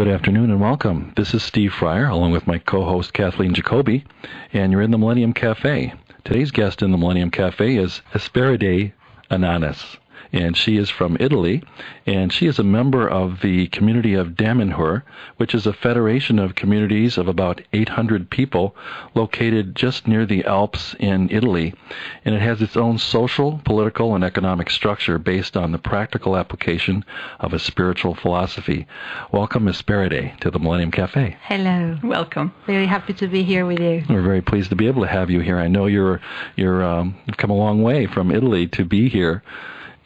Good afternoon and welcome. This is Steve Fryer, along with my co-host Kathleen Jacoby, and you're in the Millennium Cafe. Today's guest in the Millennium Cafe is Esperide Ananis, and she is from Italy, and she is a member of the community of Damanhur, which is a federation of communities of about 800 people located just near the Alps in Italy, and it has its own social, political, and economic structure based on the practical application of a spiritual philosophy. Welcome, Esperide, to the Millennium Cafe. Hello. Welcome. Very happy to be here with you. We're very pleased to be able to have you here. I know you've come a long way from Italy to be here.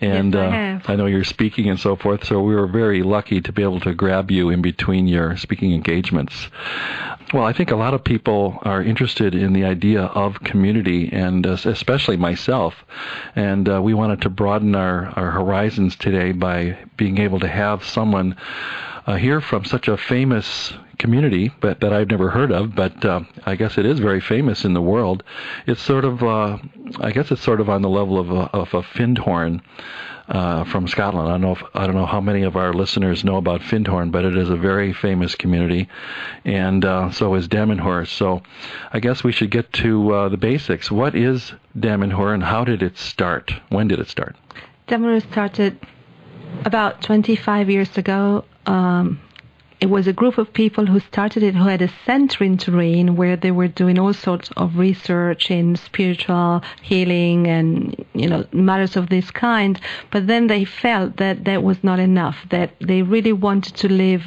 And yes, I know you're speaking and so forth, so we were very lucky to be able to grab you in between your speaking engagements. Well, I think a lot of people are interested in the idea of community, and especially myself. And we wanted to broaden our horizons today by being able to have someone here from such a famous community, but that I've never heard of, but I guess it is very famous in the world. It's sort of, I guess it's sort of on the level of a Findhorn from Scotland. I don't know how many of our listeners know about Findhorn, but it is a very famous community, and so is Damanhur. So I guess we should get to the basics. What is Damanhur, and how did it start? When did it start? Damanhur started about 25 years ago. It was a group of people who started it, who had a center in Turin where they were doing all sorts of research in spiritual healing and, matters of this kind. But then they felt that that was not enough, that they really wanted to live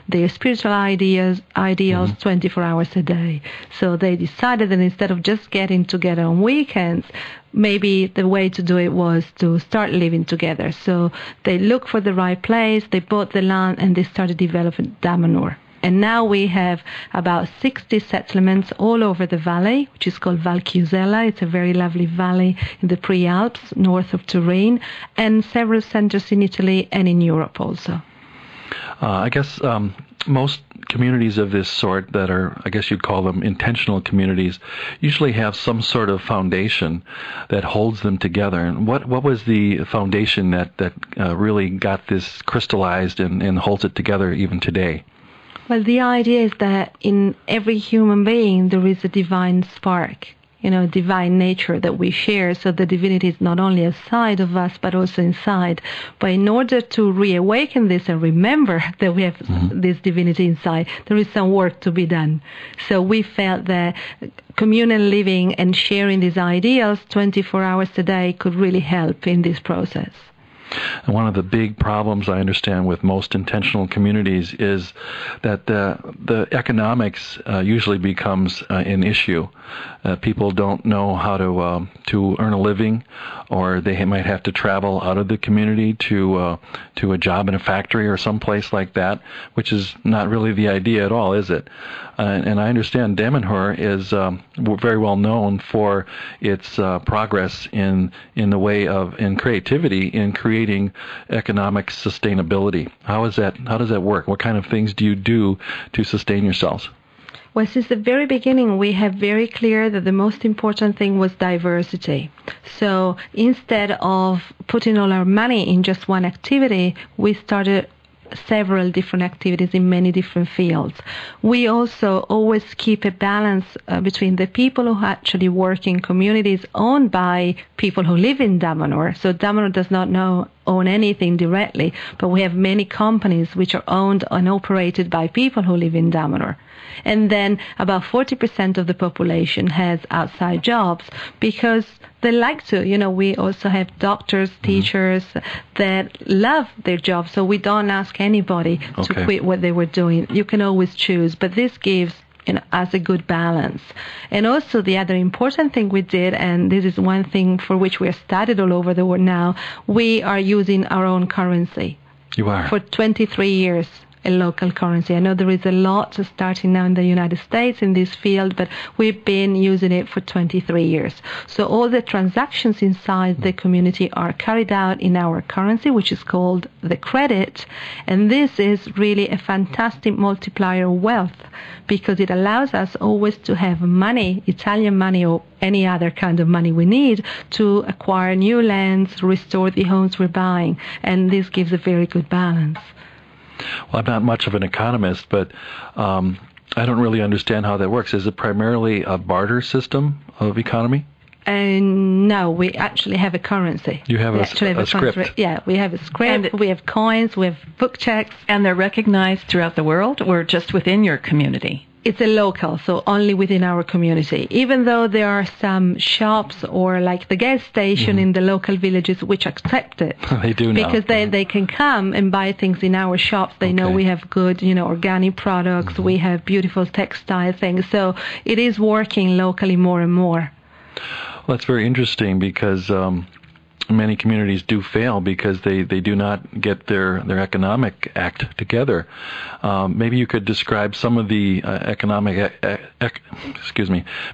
their spiritual ideals 24 hours a day. So they decided that instead of just getting together on weekends, maybe the way to do it was to start living together. So they looked for the right place, they bought the land, and they started developing Damanhur. And now we have about 60 settlements all over the valley, which is called Val Chiusella. It's a very lovely valley in the Prealps, north of Turin, and several centers in Italy and in Europe also. I guess most communities of this sort that are, I guess you'd call them intentional communities, usually have some sort of foundation that holds them together. And what was the foundation that really got this crystallized and holds it together even today? Well, the idea is that in every human being there is a divine spark, divine nature that we share. So the divinity is not only outside of us, but also inside. But in order to reawaken this and remember that we have this divinity inside, there is some work to be done. So we felt that communal living and sharing these ideals 24 hours a day could really help in this process. And one of the big problems I understand with most intentional communities is that the economics usually becomes an issue. People don't know how to earn a living, or they might have to travel out of the community to a job in a factory or someplace like that, which is not really the idea at all, is it? And I understand Damanhur is very well known for its progress in the way of in creativity in creating economic sustainability. How does that work? What kind of things do you do to sustain yourselves? Well, since the very beginning, we have very clear that the most important thing was diversity. So instead of putting all our money in just one activity, we started several different activities in many different fields. We also always keep a balance between the people who actually work in communities owned by people who live in Damanhur. So Damanhur does not own anything directly, but we have many companies which are owned and operated by people who live in Damanhur. And then about 40% of the population has outside jobs because they like to. We also have doctors, teachers that love their job, so we don't ask anybody to quit what they were doing. You can always choose, but this gives us a good balance. And also the other important thing we did, and this is one thing for which we are studied all over the world now, we are using our own currency. You are? For 23 years. A local currency. I know there is a lot starting now in the United States in this field, but we've been using it for 23 years. So all the transactions inside the community are carried out in our currency, which is called the credit. And this is really a fantastic multiplier of wealth because it allows us always to have money, Italian money or any other kind of money we need to acquire new lands, restore the homes we're buying. And this gives a very good balance. Well, I'm not much of an economist, but I don't really understand how that works. Is it primarily a barter system of economy? No, we actually have a currency. You have a script. Yeah, we have a script, we have coins, we have book checks. And they're recognized throughout the world or just within your community? It's a local, so only within our community. Even though there are some shops or like the gas station in the local villages which accept it. They do now. Because they can come and buy things in our shops. They know we have good, organic products. We have beautiful textile things. So it is working locally more and more. Well, that's very interesting because many communities do fail because they do not get their economic act together. Maybe you could describe some of the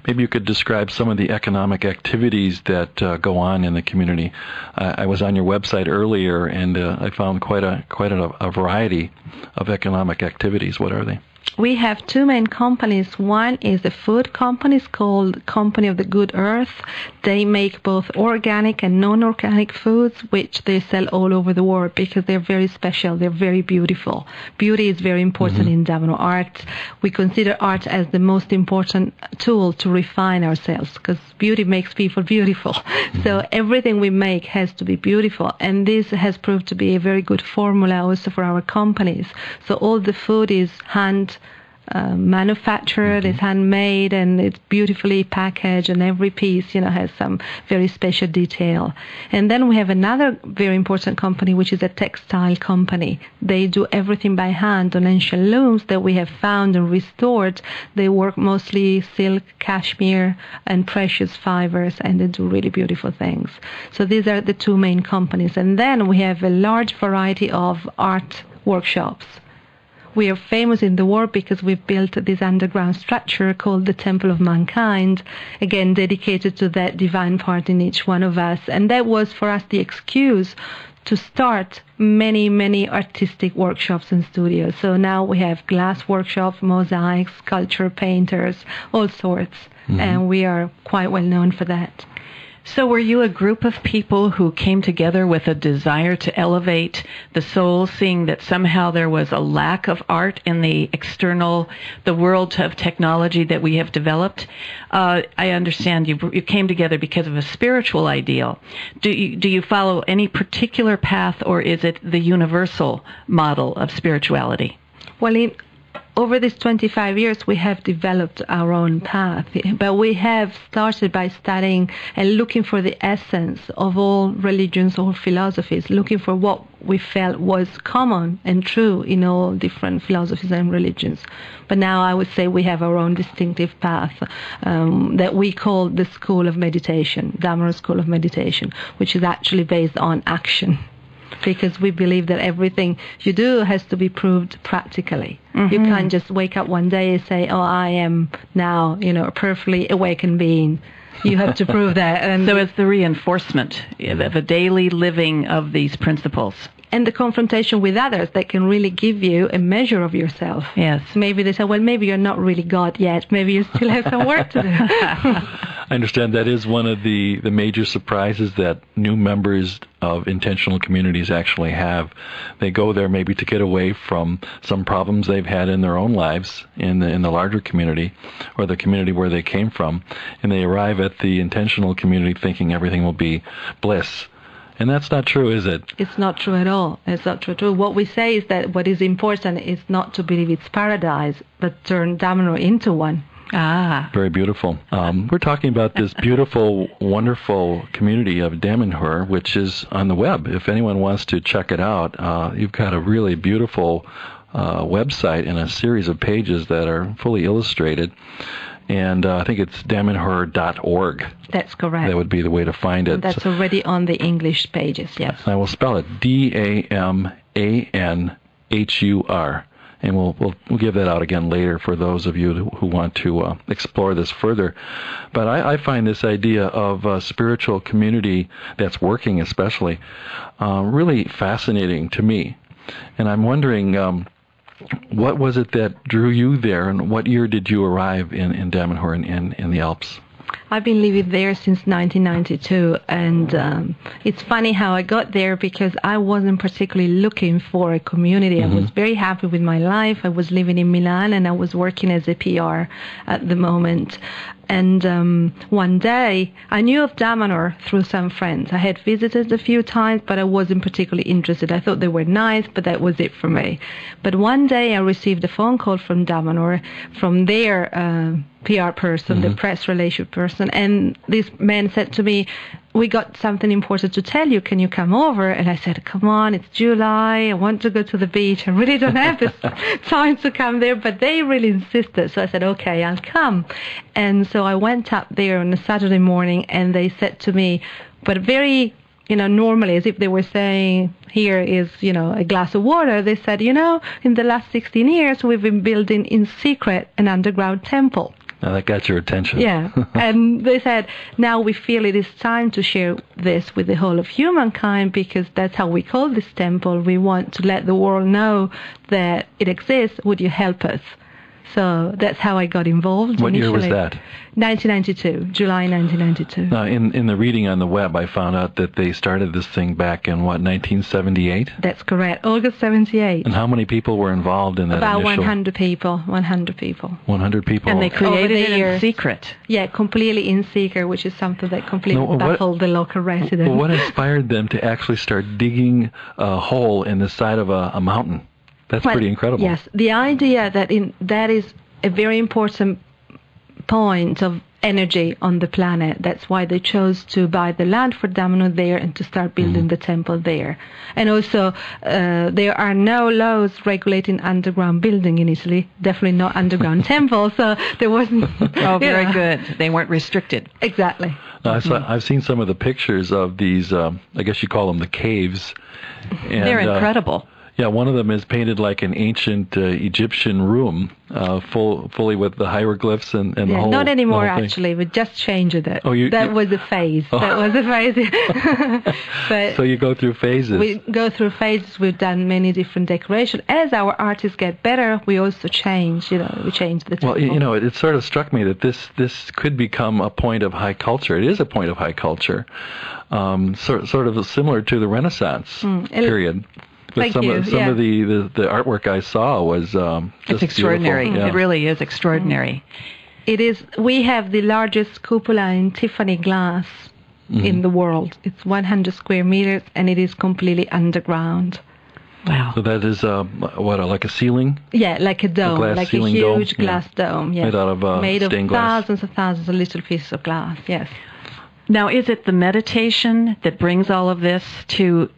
Maybe you could describe some of the economic activities that go on in the community. I was on your website earlier, and I found quite a variety of economic activities. What are they? We have two main companies. One is a food company. It's called Company of the Good Earth. They make both organic and non-organic foods, which they sell all over the world because they're very special. They're very beautiful. Beauty is very important in Damanhur. Art, we consider art as the most important tool to refine ourselves because beauty makes people beautiful. So everything we make has to be beautiful. And this has proved to be a very good formula also for our companies. So all the food is manufactured, it's handmade, and it's beautifully packaged, and every piece, has some very special detail. And then we have another very important company, which is a textile company. They do everything by hand on ancient looms that we have found and restored. They work mostly silk, cashmere, and precious fibers, and they do really beautiful things. So these are the two main companies. And then we have a large variety of art workshops. We are famous in the world because we've built this underground structure called the Temple of Mankind, again dedicated to that divine part in each one of us. And that was for us the excuse to start many, many artistic workshops and studios. So now we have glass workshops, mosaics, sculpture, painters, all sorts. And we are quite well known for that. So were you a group of people who came together with a desire to elevate the soul, seeing that somehow there was a lack of art in the world of technology that we have developed? I understand you came together because of a spiritual ideal. Do you follow any particular path, or is it the universal model of spirituality? Well, over these 25 years, we have developed our own path, but we have started by studying and looking for the essence of all religions or philosophies, looking for what we felt was common and true in all different philosophies and religions. But now I would say we have our own distinctive path that we call the School of Meditation, Damanhur School of Meditation, which is actually based on action. Because we believe that everything you do has to be proved practically. You can't just wake up one day and say, oh, I am now, a perfectly awakened being. You have to prove that. And so it's the reinforcement of a daily living of these principles. And the confrontation with others that can really give you a measure of yourself. Yes. Maybe they say, well, maybe you're not really God yet. Maybe you still have some work to do. I understand that is one of the major surprises that new members of intentional communities actually have. They go there maybe to get away from some problems they've had in their own lives in the larger community or the community where they came from, and they arrive at the intentional community thinking everything will be bliss. And that's not true, is it? It's not true at all. It's not true at all. What we say is that what is important is not to believe it's paradise, but turn Damanhur into one. Very beautiful. We're talking about this beautiful, wonderful community of Damanhur, which is on the web. If anyone wants to check it out, you've got a really beautiful website and a series of pages that are fully illustrated. And I think it's damanhur.org. That's correct. That would be the way to find it. That's already on the English pages, yes. I will spell it Damanhur. And we'll give that out again later for those of you who want to explore this further. But I find this idea of a spiritual community that's working especially really fascinating to me. And I'm wondering, what was it that drew you there, and what year did you arrive in Damanhur in the Alps? I've been living there since 1992, and it's funny how I got there because I wasn't particularly looking for a community. I was very happy with my life. I was living in Milan, and I was working as a PR at the moment. And one day, I knew of Damanhur through some friends. I had visited a few times, but I wasn't particularly interested. I thought they were nice, but that was it for me. But one day, I received a phone call from Damanhur, from their PR person, the press relation person, and this man said to me, "We got something important to tell you. Can you come over?" And I said, "Come on, it's July. I want to go to the beach. I really don't have this time to come there." But they really insisted. So I said, "Okay, I'll come." And so I went up there on a Saturday morning, and they said to me, but very, normally, as if they were saying, "Here is, a glass of water," they said, "In the last 16 years, we've been building in secret an underground temple." Now that got your attention. Yeah. And they said, "Now we feel it is time to share this with the whole of humankind, because that's how we call this temple. We want to let the world know that it exists. Would you help us?" So that's how I got involved. What initially. year was that? 1992, July 1992. Now, in the reading on the web, I found out that they started this thing back in, 1978? That's correct, August 78. And how many people were involved in that About initial? 100 people, 100 people. 100 people. And they created it in years. secret. Yeah, completely in secret, which is something that completely baffled the local residents. What inspired them to actually start digging a hole in the side of a mountain? That's pretty incredible. Yes, the idea that is a very important point of energy on the planet. That's why they chose to buy the land for Damanhur there and to start building the temple there. And also, there are no laws regulating underground building in Italy. Definitely not underground temple. So there wasn't. Oh, very good. They weren't restricted. Exactly. I've seen some of the pictures of these. I guess you call them the caves. And, They're incredible. Yeah, one of them is painted like an ancient Egyptian room, fully with the hieroglyphs and the whole. Not anymore, the whole thing. Actually. We just changed it. Oh, that was a phase. Oh. That was a phase. But so you go through phases. We go through phases. We've done many different decorations. As our artists get better, we also change. We change the temple. Well, it sort of struck me that this could become a point of high culture. It is a point of high culture, sort of similar to the Renaissance period. But some of the artwork I saw was just it's extraordinary. Yeah. It really is extraordinary. It is. We have the largest cupola in Tiffany glass in the world. It's 100 square meters, and it is completely underground. Wow. So that is like a ceiling? Yeah, like a dome, like a huge glass dome. Yes. Made out of made of stained glass. thousands and thousands of little pieces of glass. Yes. Now, is it the meditation that brings all of this to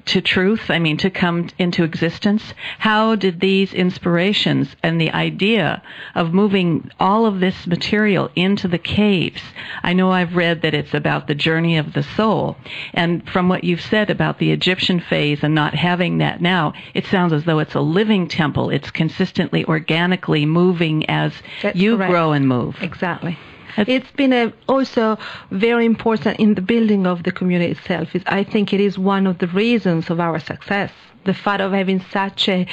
truth, to come into existence? How did these inspirations and the idea of moving all of this material into the caves? I know I've read that it's about the journey of the soul. And from what you've said about the Egyptian phase and not having that now, it sounds as though it's a living temple. It's consistently, organically moving as you grow and move. Exactly. It's been also very important in the building of the community itself. I think it is one of the reasons of our success. The fact of having such a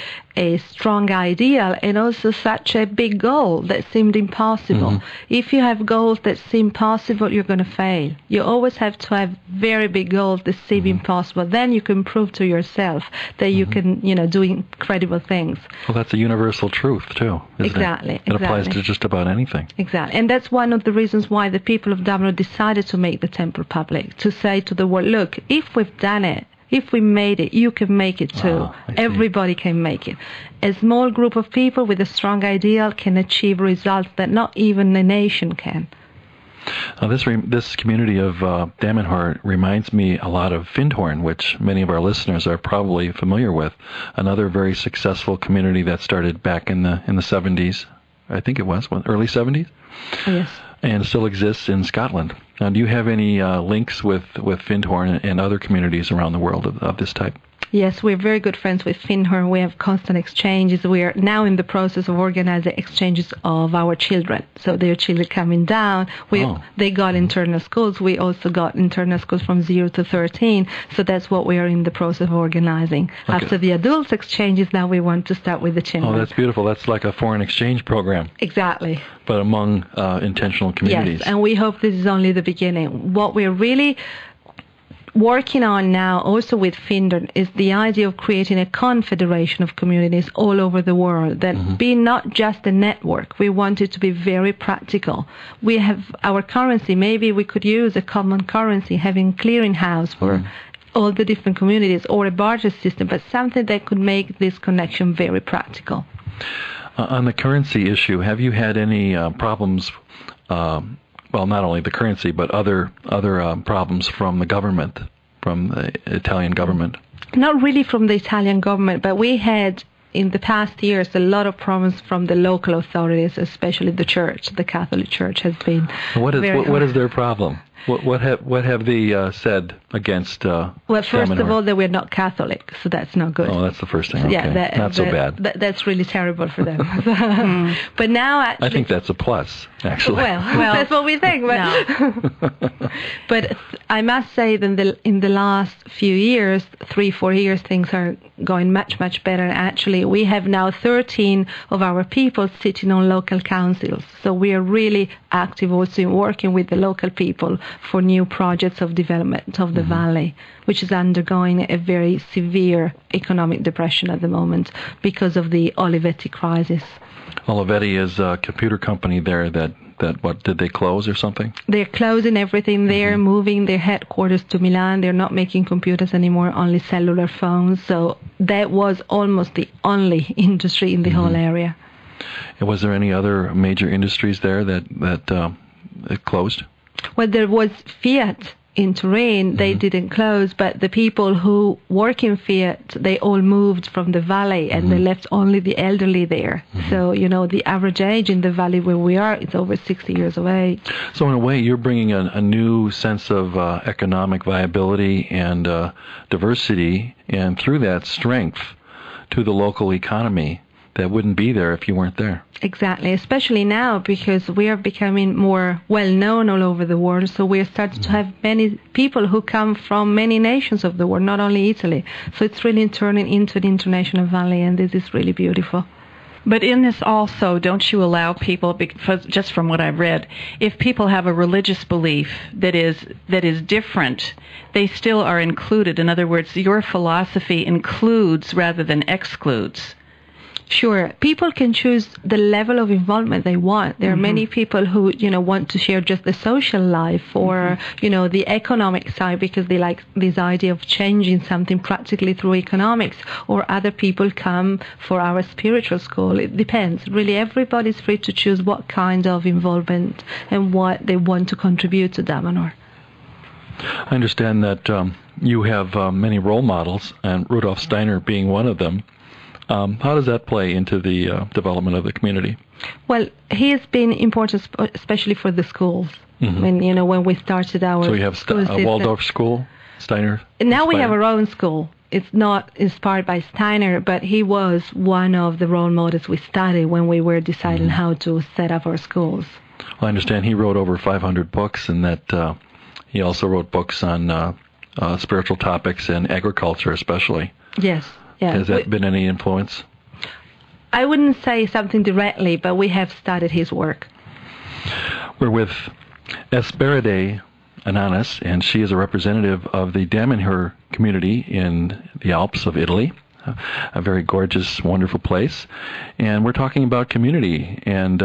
strong ideal and also such a big goal that seemed impossible. If you have goals that seem possible, you're going to fail. You always have to have very big goals that seem impossible. Then you can prove to yourself that you can, do incredible things. Well, that's a universal truth, too, isn't Exactly. it? It applies to just about anything. Exactly. And that's one of the reasons why the people of Damanhur decided to make the temple public, to say to the world, look, if we've done it, if we made it, you can make it too. Everybody can make it. A small group of people with a strong ideal can achieve results that not even a nation can. This community of Damanhur reminds me a lot of Findhorn, which many of our listeners are probably familiar with. Another very successful community that started back in the 70s. I think it was early 70s. Yes. And still exists in Scotland. Now, do you have any links with Findhorn and other communities around the world of this type? Yes, we're very good friends with Finher. We have constant exchanges. We are now in the process of organizing exchanges of our children. So their children coming down. They got internal schools. We also got internal schools from 0 to 13. So that's what we are in the process of organizing. Okay. After the adults exchanges, now we want to start with the children. Oh, that's beautiful. That's like a foreign exchange program. Exactly. But among intentional communities. Yes, and we hope this is only the beginning. What we're really working on now, also with Finland, is the idea of creating a confederation of communities all over the world that be not just a network. We want it to be very practical. We have our currency. Maybe we could use a common currency, having clearinghouse for all the different communities, or a barter system, but something that could make this connection very practical. On the currency issue, have you had any problems? Well, not only the currency, but other problems from the government, from the Italian government? Not really from the Italian government, but we had in the past years a lot of problems from the local authorities, especially the church. The Catholic Church has been. What is their problem? What have they said against? Well, first of all, they were not Catholic, so that's not good. Oh, that's the first thing. Okay. Yeah, not so bad. That's really terrible for them. But now, actually, I think that's a plus, actually. Well, that's what we think. But, but I must say that in the last few years, 3-4 years, things are going much better. Actually, we have now 13 of our people sitting on local councils, so we are really active also in working with the local people for new projects of development of the valley, which is undergoing a very severe economic depression at the moment because of the Olivetti crisis. Olivetti is a computer company there that what, did they close or something? They're closing everything. They're moving their headquarters to Milan. They're not making computers anymore, only cellular phones. So that was almost the only industry in the whole area. And was there any other major industries there that closed? Well, there was Fiat in Turin. They didn't close, but the people who work in Fiat, they all moved from the valley, and they left only the elderly there. So, the average age in the valley where we are, it's over 60 years of age. So in a way, you're bringing a new sense of economic viability and diversity, and through that, strength to the local economy that wouldn't be there if you weren't there. Exactly, especially now because we are becoming more well-known all over the world, so we're starting to have many people who come from many nations of the world, not only Italy. So it's really turning into an international valley, and this is really beautiful. But in this also, don't you allow people, because just from what I've read, if people have a religious belief that is different, they still are included. In other words, your philosophy includes rather than excludes. Sure. People can choose the level of involvement they want. There are many people who, want to share just the social life or, the economic side because they like this idea of changing something practically through economics. Or other people come for our spiritual school. It depends. Really, everybody's free to choose what kind of involvement and what they want to contribute to Damanhur. I understand that you have many role models, and Rudolf Steiner being one of them. How does that play into the development of the community? Well, he has been important, especially for the schools. When we started our So you have a Waldorf school, Steiner? Now we have our own school. It's not inspired by Steiner, but he was one of the role models we studied when we were deciding how to set up our schools. Well, I understand he wrote over 500 books, and that he also wrote books on spiritual topics and agriculture especially. Yes. Yeah. Has that been any influence? I wouldn't say something directly, but we have studied his work. We're with Esperide Ananas, and she is a representative of the Damanhur community in the Alps of Italy. A very gorgeous, wonderful place. And we're talking about community. And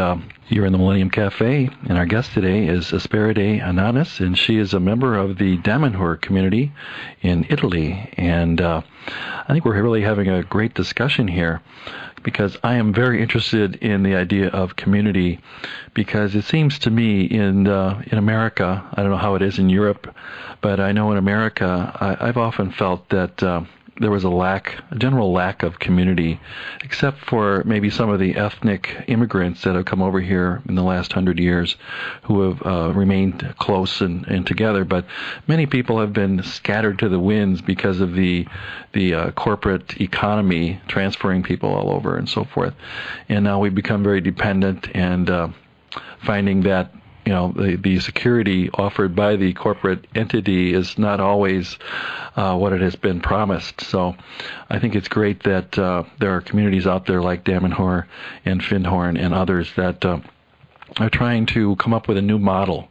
you're in the Millennium Cafe, and our guest today is Esperide Ananas, and she is a member of the Damanhur community in Italy. And I think we're really having a great discussion here because I am very interested in the idea of community because it seems to me in America, I don't know how it is in Europe, but I know in America, I've often felt that there was a general lack of community, except for maybe some of the ethnic immigrants that have come over here in the last 100 years who have remained close and together. But many people have been scattered to the winds because of the corporate economy transferring people all over and so forth. And now we've become very dependent and finding that the security offered by the corporate entity is not always what it has been promised. So I think it's great that there are communities out there like Damanhur and Findhorn and others that are trying to come up with a new model.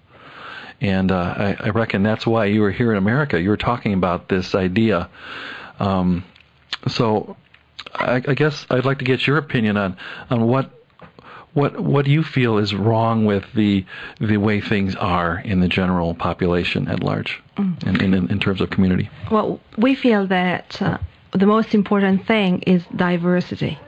And I reckon that's why you were here in America. You were talking about this idea. So I guess I'd like to get your opinion on what do you feel is wrong with the way things are in the general population at large, in terms of community? Well, we feel that the most important thing is diversity,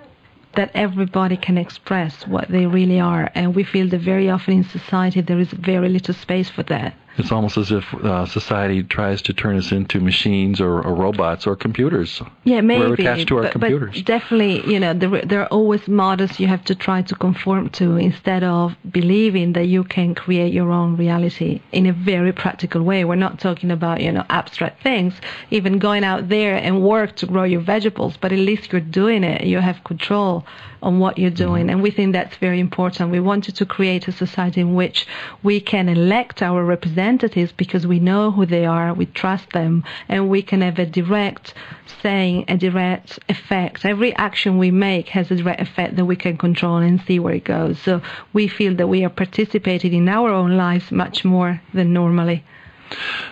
that everybody can express what they really are, and we feel that very often in society there is very little space for that. It's almost as if society tries to turn us into machines or robots or computers. Yeah, maybe. We're attached to our computers. But definitely, there are always models you have to try to conform to instead of believing that you can create your own reality in a very practical way. We're not talking about, abstract things, even going out there and work to grow your vegetables, but at least you're doing it. You have control on what you're doing, and we think that's very important. We wanted to create a society in which we can elect our representatives because we know who they are, we trust them, and we can have a direct saying, a direct effect. Every action we make has a direct effect that we can control and see where it goes. So we feel that we are participating in our own lives much more than normally.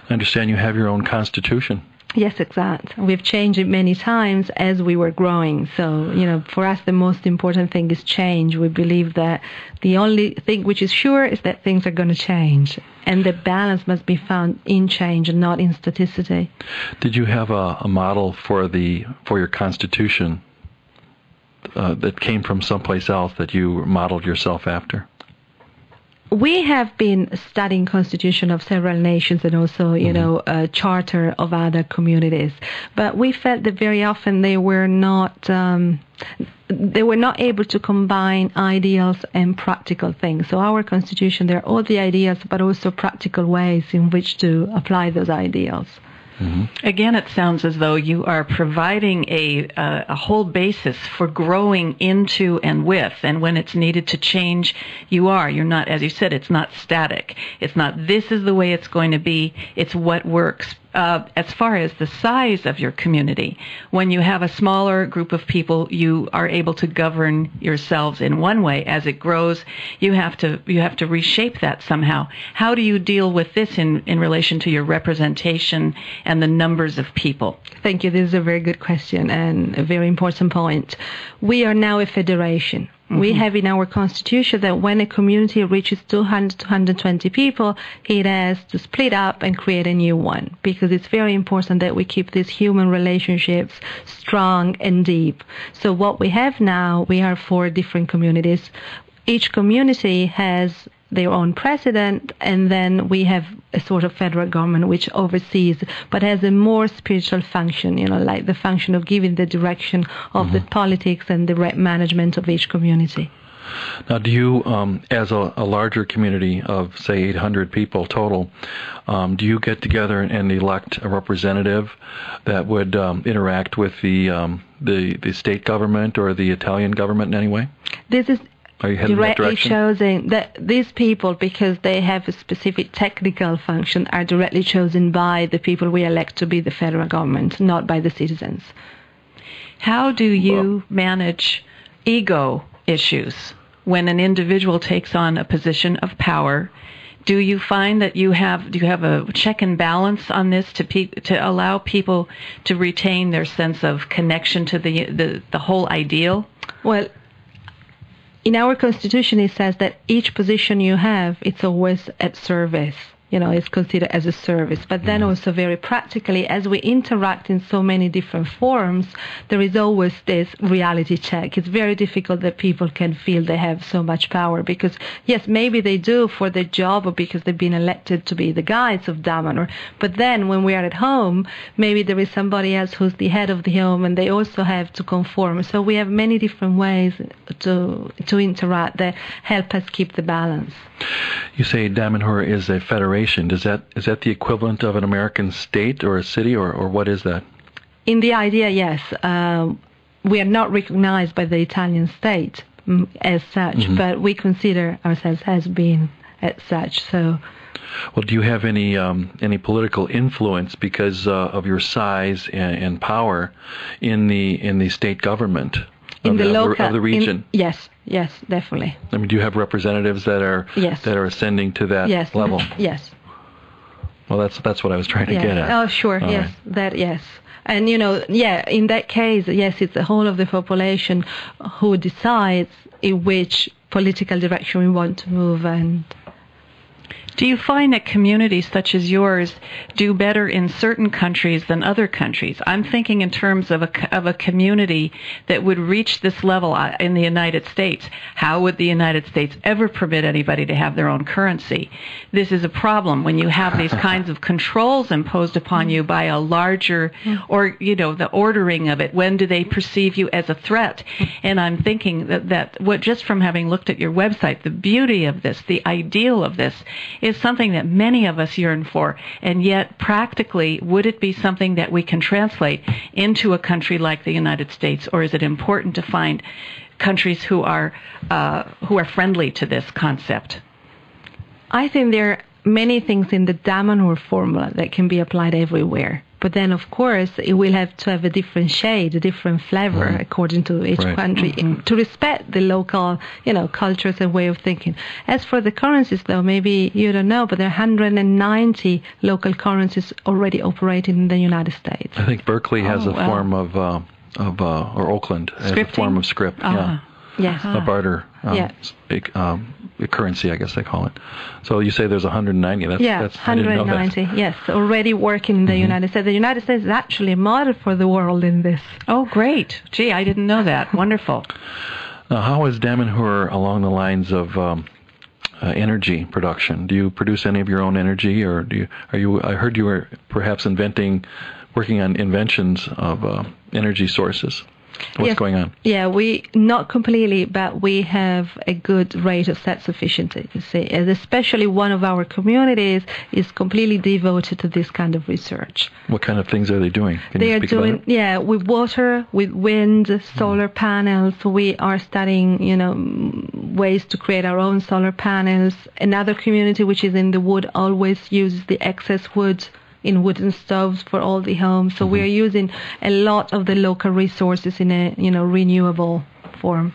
I understand you have your own constitution. Yes, exactly. We've changed it many times as we were growing. So, for us, the most important thing is change. We believe that the only thing which is sure is that things are going to change. And the balance must be found in change and not in staticity. Did you have a model for your constitution that came from someplace else that you modeled yourself after? We have been studying constitution of several nations and also, a charter of other communities. But we felt that very often they were not able to combine ideals and practical things. So our constitution, there are all the ideas, but also practical ways in which to apply those ideals. Mm-hmm. Again, it sounds as though you are providing a whole basis for growing into and with, and when it's needed to change, you're not, as you said, it's not static. It's not, this is the way it's going to be, it's what works. As far as the size of your community, when you have a smaller group of people, you are able to govern yourselves in one way. As it grows, you have to reshape that somehow. How do you deal with this in relation to your representation and the numbers of people? Thank you. This is a very good question and a very important point. We are now a federation. We have in our constitution that when a community reaches 200 to 120 people, it has to split up and create a new one, because it's very important that we keep these human relationships strong and deep. So what we have now, we are 4 different communities. Each community has their own president, and then we have a sort of federal government which oversees, but has a more spiritual function, like the function of giving the direction of the politics and the management of each community. Now, do you, as a larger community of, say, 800 people total, do you get together and elect a representative that would interact with the state government or the Italian government in any way? This is directly chosen, that these people, because they have a specific technical function, are directly chosen by the people we elect to be the federal government, not by the citizens. How do you manage ego issues when an individual takes on a position of power? Do you find that do you have a check and balance on this to allow people to retain their sense of connection to the whole ideal? Well, in our constitution, it says that each position you have, it's always at service is considered as a service. But then also very practically, as we interact in so many different forms, there is always this reality check. It's very difficult that people can feel they have so much power because, yes, maybe they do for their job or because they've been elected to be the guides of Damanhur. But then when we are at home, maybe there is somebody else who's the head of the home and they also have to conform. So we have many different ways to interact that help us keep the balance. You say Damanhur is a federation. Is that the equivalent of an American state or a city, or what is that? In the idea, yes. We are not recognized by the Italian state as such, but we consider ourselves as being as such. So, well, do you have any political influence because of your size and power in the state government of the region? Yes, definitely. I mean, do you have representatives that are ascending to that level? Yes. Well, that's what I was trying to get at. Oh, sure. All yes, right. yes. And in that case, yes, it's the whole of the population who decides in which political direction we want to move. And do you find that communities such as yours do better in certain countries than other countries? I'm thinking in terms of a community that would reach this level in the United States. How would the United States ever permit anybody to have their own currency? This is a problem when you have these kinds of controls imposed upon you by a larger, or, the ordering of it. When do they perceive you as a threat? And I'm thinking that what, just from having looked at your website, the beauty of this, the ideal of this, is something that many of us yearn for, and yet practically, would it be something that we can translate into a country like the United States, or is it important to find countries who are friendly to this concept? I think there are many things in the Damanhur formula that can be applied everywhere. But then, of course, it will have to have a different shade, a different flavor according to each country, to respect the local, cultures and way of thinking. As for the currencies, though, maybe you don't know, but there are 190 local currencies already operating in the United States. I think Berkeley has a form of or Oakland has a form of script. Yes. A barter currency, I guess they call it. So you say there's 190. That's 190. Yes, already working in the United States. The United States is actually a model for the world in this. Oh, great! Gee, I didn't know that. Wonderful. Now, how is Damanhur along the lines of energy production? Do you produce any of your own energy, or I heard you were perhaps working on inventions of energy sources. What's going on? Yeah, we not completely, but we have a good rate of self-sufficiency, you see. And especially one of our communities is completely devoted to this kind of research. What kind of things are they doing? They are doing, with water, with wind, solar panels. We are studying, ways to create our own solar panels. Another community which is in the wood always uses the excess wood in wooden stoves for all the homes. So we are using a lot of the local resources in a renewable form.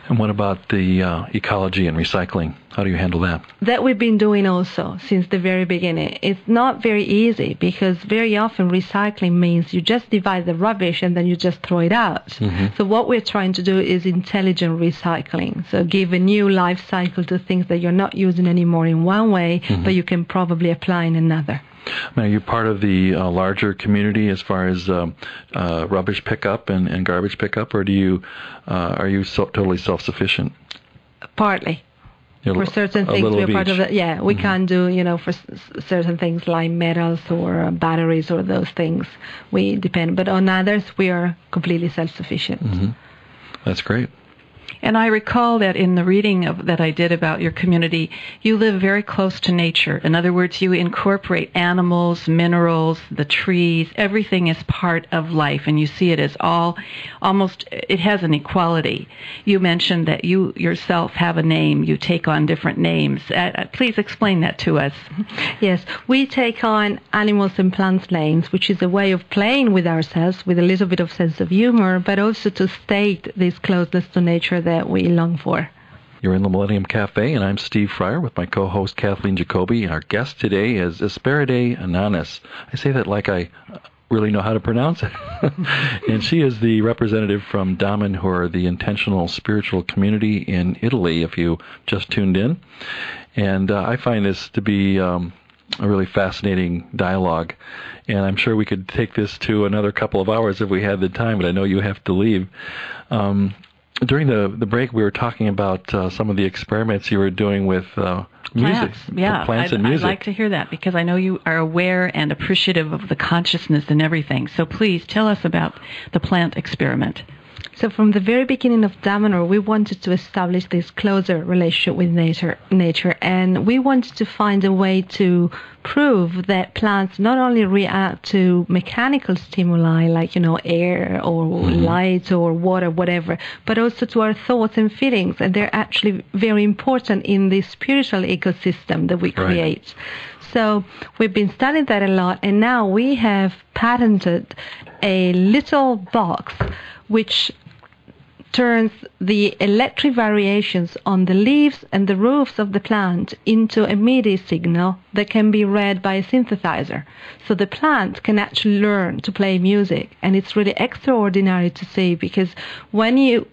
And what about the ecology and recycling? How do you handle that? That we've been doing also since the very beginning. It's not very easy because very often recycling means you just divide the rubbish and then you just throw it out. So what we're trying to do is intelligent recycling. So give a new life cycle to things that you're not using anymore in one way, but you can probably apply in another. Now, are you part of the larger community as far as rubbish pickup and garbage pickup, or are you totally self-sufficient? Partly. For certain things, we're part of it. Yeah, we can do, for certain things like metals or batteries or those things. We depend. But on others, we are completely self-sufficient. That's great. And I recall that in the reading that I did about your community, you live very close to nature. In other words, you incorporate animals, minerals, the trees. Everything is part of life, and you see it as it has an equality. You mentioned that you yourself have a name. You take on different names. Please explain that to us. Yes, we take on animals and plants names, which is a way of playing with ourselves with a little bit of sense of humor, but also to state this closeness to nature that we long for. You're in the Millennium Cafe, and I'm Steve Fryer with my co-host Kathleen Jacoby. Our guest today is Esperidae ananas. I say that like I really know how to pronounce it. And she is the representative from Damanhur, the intentional spiritual community in Italy, if you just tuned in. And I find this to be a really fascinating dialogue. And I'm sure we could take this to another couple of hours if we had the time, but I know you have to leave. During the break, we were talking about some of the experiments you were doing with music. Plants and music. I'd like to hear that because I know you are aware and appreciative of the consciousness and everything. So please tell us about the plant experiment. So from the very beginning of Damanhur, we wanted to establish this closer relationship with nature, and we wanted to find a way to prove that plants not only react to mechanical stimuli like, air or light or water, whatever, but also to our thoughts and feelings, and they're actually very important in the spiritual ecosystem that we create. So we've been studying that a lot, and now we have patented a little box which turns the electric variations on the leaves and the roots of the plant into a MIDI signal that can be read by a synthesizer. So the plant can actually learn to play music, and it's really extraordinary to see, because when you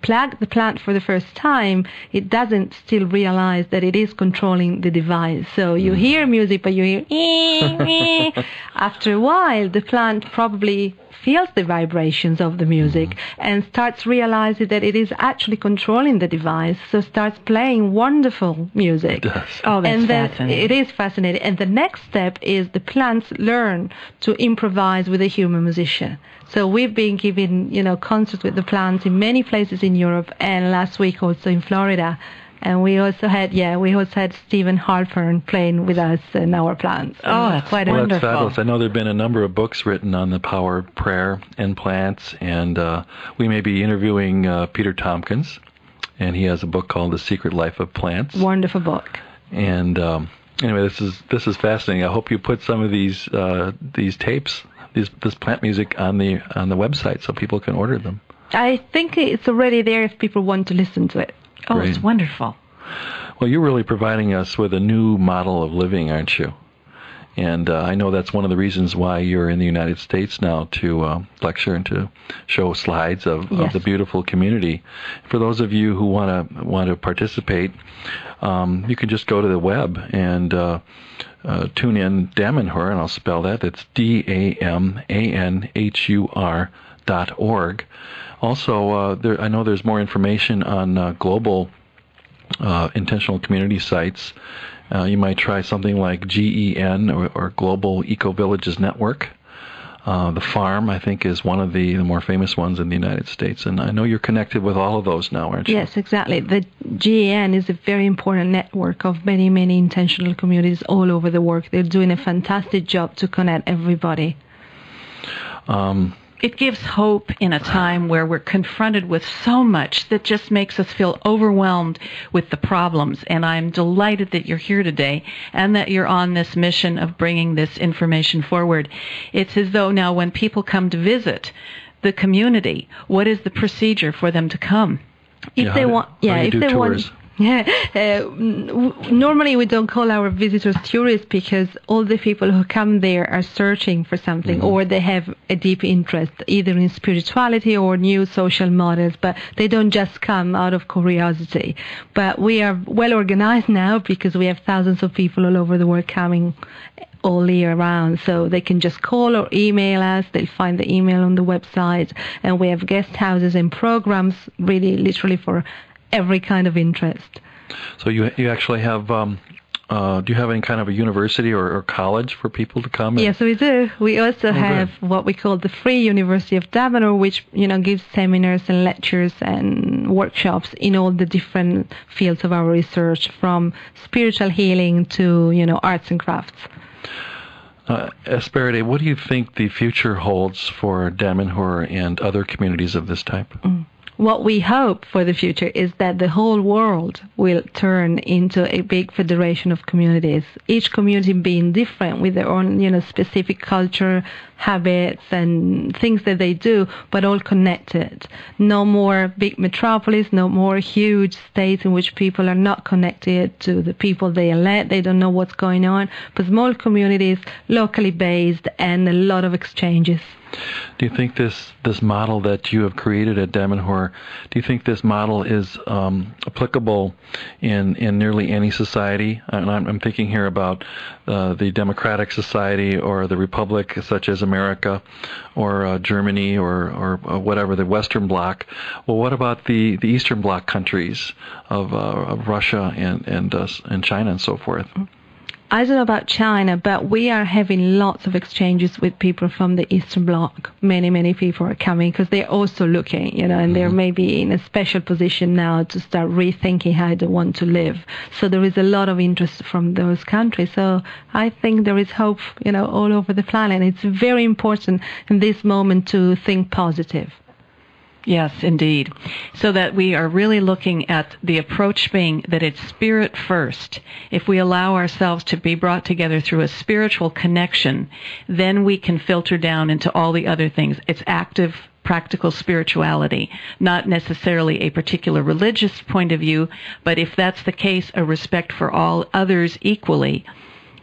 plug the plant for the first time, it doesn't still realize that it is controlling the device. So you hear music, but you hear after a while, the plant probably feels the vibrations of the music and starts realizing that it is actually controlling the device, so starts playing wonderful music. Oh, that's fascinating. It is fascinating. And the next step is the plants learn to improvise with a human musician. So we've been giving, concerts with the plants in many places in Europe, and last week also in Florida. And we also had Stephen Halpern playing with us and our plants. Oh, that's quite wonderful. That's fabulous. I know there have been a number of books written on the power of prayer and plants, and we may be interviewing Peter Tompkins, and he has a book called The Secret Life of Plants. Wonderful book. And anyway, this is fascinating. I hope you put some of these tapes, this plant music on the website so people can order them. I think it's already there if people want to listen to it. Oh, Great. It's wonderful. Well, you're really providing us with a new model of living, aren't you? And I know that's one of the reasons why you're in the United States now to lecture and to show slides of the beautiful community. For those of you who want to participate, you can just go to the web and tune in Damanhur, and I'll spell that. It's DAMANHUR.org. Also, I know there's more information on global intentional community sites. You might try something like GEN or Global Eco Villages Network. The Farm, I think, is one of the more famous ones in the United States. And I know you're connected with all of those now, aren't you? Yes, exactly. The GEN is a very important network of many, many intentional communities all over the world. They're doing a fantastic job to connect everybody. It gives hope in a time where we're confronted with so much that just makes us feel overwhelmed with the problems. And I'm delighted that you're here today and that you're on this mission of bringing this information forward. It's as though now when people come to visit the community, what is the procedure for them to come? If they want, normally we don't call our visitors tourists because all the people who come there are searching for something, or they have a deep interest either in spirituality or new social models, but they don't just come out of curiosity. But we are well organized now because we have thousands of people all over the world coming all year round, so they can just call or email us. They'll find the email on the website, and we have guest houses and programs really literally for every kind of interest. So you actually have, do you have any kind of a university or college for people to come? Yes, we do. We also have what we call the Free University of Damanhur, which gives seminars and lectures and workshops in all the different fields of our research, from spiritual healing to arts and crafts. Esperide, what do you think the future holds for Damanhur and other communities of this type? What we hope for the future is that the whole world will turn into a big federation of communities, each community being different with their own, specific culture, habits, and things that they do, but all connected. No more big metropolis, no more huge states in which people are not connected to the people they elect. They don't know what's going on, but small communities, locally based, and a lot of exchanges. Do you think this model that you have created at Damanhur, do you think this model is applicable in nearly any society? And I'm thinking here about the democratic society or the republic, such as America, or Germany, or whatever, the Western Bloc. Well, what about the Eastern Bloc countries of Russia and China and so forth? I don't know about China, but we are having lots of exchanges with people from the Eastern Bloc. Many people are coming because they're also looking, and they're maybe in a special position now to start rethinking how they want to live. So there is a lot of interest from those countries. So I think there is hope, all over the planet. It's very important in this moment to think positive. Yes, indeed. So that we are really looking at the approach being that it's spirit first. If we allow ourselves to be brought together through a spiritual connection, then we can filter down into all the other things. It's active, practical spirituality, not necessarily a particular religious point of view, but if that's the case, a respect for all others equally.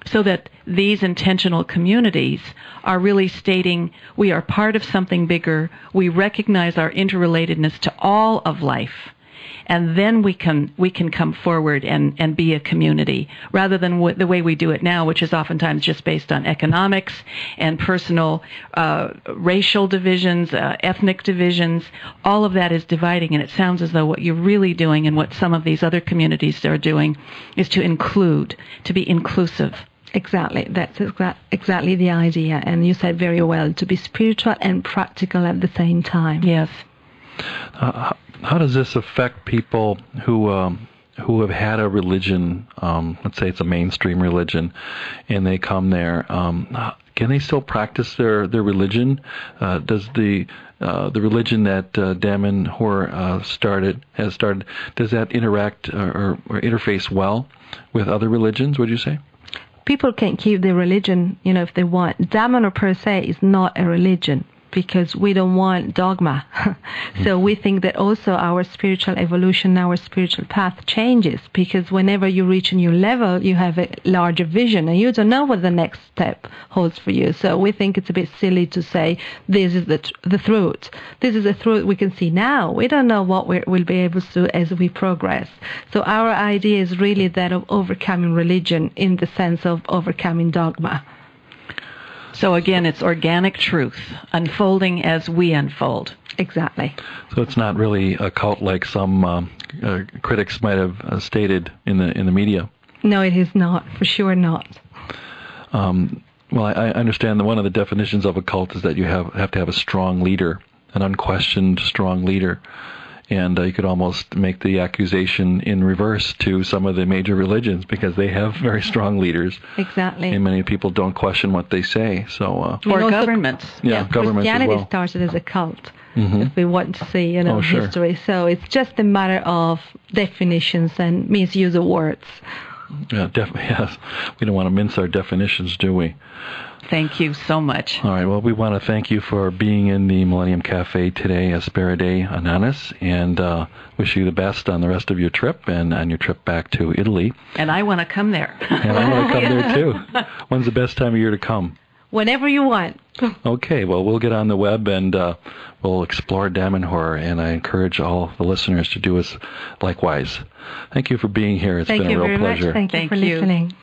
So that these intentional communities are really stating we are part of something bigger, we recognize our interrelatedness to all of life, and then we can come forward and be a community, rather than the way we do it now, which is oftentimes just based on economics and personal racial divisions, ethnic divisions. All of that is dividing, and it sounds as though what you're really doing and what some of these other communities are doing is to include, to be inclusive. Exactly. That's exactly the idea. And you said very well, to be spiritual and practical at the same time. Yes. How does this affect people who have had a religion, let's say it's a mainstream religion, and they come there? Can they still practice their religion? Does the religion that Damanhur has started, does that interact or interface well with other religions, would you say? People can keep their religion, if they want. Damanhur per se is not a religion, because we don't want dogma. So we think that also our spiritual evolution, our spiritual path changes, because whenever you reach a new level, you have a larger vision, and you don't know what the next step holds for you. So we think it's a bit silly to say, this is the truth. This is the truth we can see now. We don't know what we'll be able to do as we progress. So our idea is really that of overcoming religion in the sense of overcoming dogma. So again, it's organic truth, unfolding as we unfold. Exactly. So it's not really a cult like some critics might have stated in the media. No, it is not. For sure not. Well, I understand that one of the definitions of a cult is that you have to have a strong leader, an unquestioned strong leader. And you could almost make the accusation in reverse to some of the major religions, because they have very strong leaders. Exactly. And many people don't question what they say. So, or governments. Yeah, governments as well. Christianity started as a cult, if we want to see, history. So it's just a matter of definitions and misuse of words. Yeah, definitely. Yes. We don't want to mince our definitions, do we? Thank you so much. All right. Well, we want to thank you for being in the Millennium Cafe today, Asperide Ananas, and wish you the best on the rest of your trip and on your trip back to Italy. And I want to come there. And I want to come there, too. When's the best time of year to come? Whenever you want. Okay. Well, we'll get on the web and we'll explore Damanhur, and I encourage all the listeners to do as likewise. Thank you for being here. It's been a real pleasure. Thank you for listening.